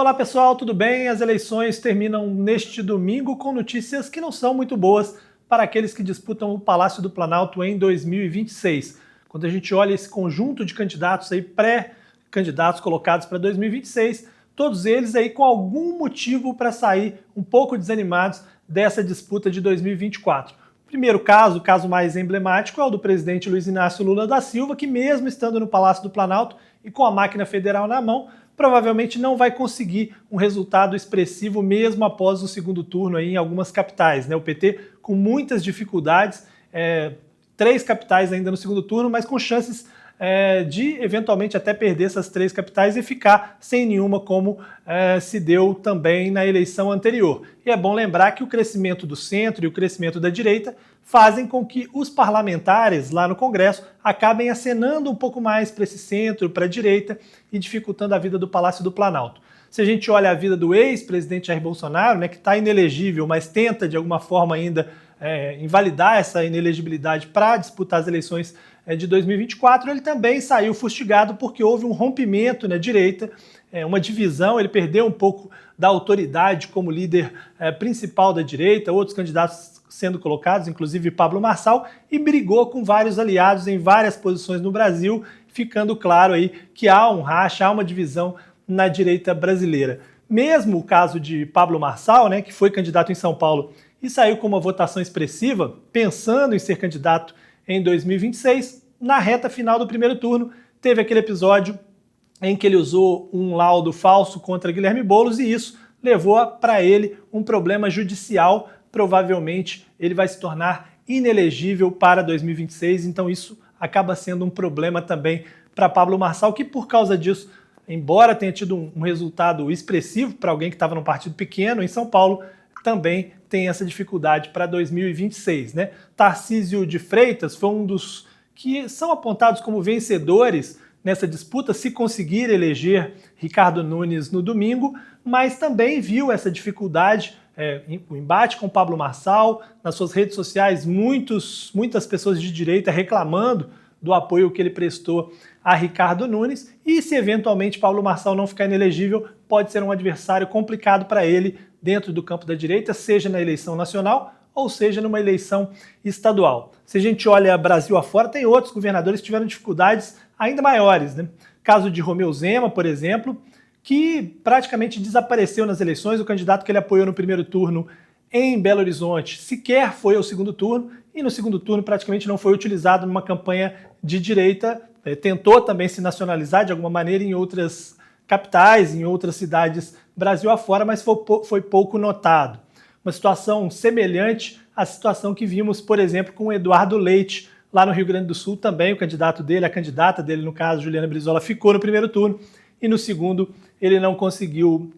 Olá pessoal, tudo bem? As eleições terminam neste domingo com notícias que não são muito boas para aqueles que disputam o Palácio do Planalto em 2026. Quando a gente olha esse conjunto de candidatos aí, pré-candidatos colocados para 2026, todos eles aí com algum motivo para sair um pouco desanimados dessa disputa de 2024. Primeiro caso, o caso mais emblemático, é o do presidente Luiz Inácio Lula da Silva, que mesmo estando no Palácio do Planalto e com a máquina federal na mão, provavelmente não vai conseguir um resultado expressivo mesmo após o segundo turno aí em algumas capitais, né? O PT com muitas dificuldades, 3 capitais ainda no segundo turno, mas com chances de eventualmente até perder essas 3 capitais e ficar sem nenhuma, como se deu também na eleição anterior. E é bom lembrar que o crescimento do centro e o crescimento da direita fazem com que os parlamentares lá no Congresso acabem acenando um pouco mais para esse centro, para a direita, e dificultando a vida do Palácio do Planalto. Se a gente olha a vida do ex-presidente Jair Bolsonaro, né, que está inelegível, mas tenta de alguma forma ainda invalidar essa inelegibilidade para disputar as eleições de 2024, ele também saiu fustigado porque houve um rompimento na direita, uma divisão, ele perdeu um pouco da autoridade como líder principal da direita, outros candidatos sendo colocados, inclusive Pablo Marçal, e brigou com vários aliados em várias posições no Brasil, ficando claro aí que há um racha, há uma divisão na direita brasileira. Mesmo o caso de Pablo Marçal, né, que foi candidato em São Paulo e saiu com uma votação expressiva, pensando em ser candidato em 2026, na reta final do primeiro turno, teve aquele episódio em que ele usou um laudo falso contra Guilherme Boulos e isso levou para ele um problema judicial. Provavelmente ele vai se tornar inelegível para 2026, então isso acaba sendo um problema também para Pablo Marçal, que por causa disso, embora tenha tido um resultado expressivo para alguém que estava num partido pequeno em São Paulo, também tem essa dificuldade para 2026, né? Tarcísio de Freitas foi um dos que são apontados como vencedores nessa disputa, se conseguir eleger Ricardo Nunes no domingo, mas também viu essa dificuldade, o embate com Pablo Marçal, nas suas redes sociais, muitas pessoas de direita reclamando do apoio que ele prestou a Ricardo Nunes, e se eventualmente Pablo Marçal não ficar inelegível, pode ser um adversário complicado para ele dentro do campo da direita, seja na eleição nacional ou seja numa eleição estadual. Se a gente olha Brasil afora, tem outros governadores que tiveram dificuldades ainda maiores, né? Caso de Romeu Zema, por exemplo, que praticamente desapareceu nas eleições, o candidato que ele apoiou no primeiro turno em Belo Horizonte sequer foi ao segundo turno, e no segundo turno praticamente não foi utilizado numa campanha de direita, tentou também se nacionalizar de alguma maneira em outras capitais, em outras cidades Brasil afora, mas foi pouco notado. Uma situação semelhante à situação que vimos, por exemplo, com o Eduardo Leite, lá no Rio Grande do Sul também, o candidato dele, a candidata dele, no caso, Juliana Brizola, ficou no primeiro turno, e no segundo ele não conseguiu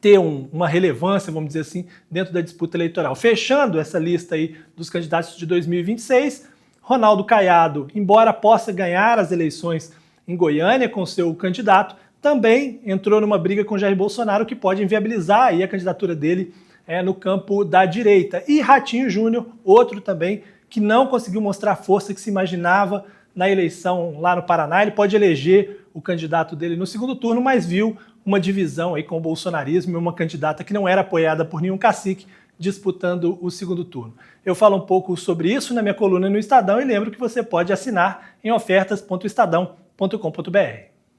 ter uma relevância, vamos dizer assim, dentro da disputa eleitoral. Fechando essa lista aí dos candidatos de 2026, Ronaldo Caiado, embora possa ganhar as eleições em Goiânia com seu candidato, também entrou numa briga com Jair Bolsonaro que pode inviabilizar aí a candidatura dele no campo da direita. E Ratinho Júnior, outro também que não conseguiu mostrar a força que se imaginava na eleição lá no Paraná. Ele pode eleger o candidato dele no segundo turno, mas viu uma divisão aí com o bolsonarismo e uma candidata que não era apoiada por nenhum cacique disputando o segundo turno. Eu falo um pouco sobre isso na minha coluna no Estadão e lembro que você pode assinar em ofertas.estadão.com.br.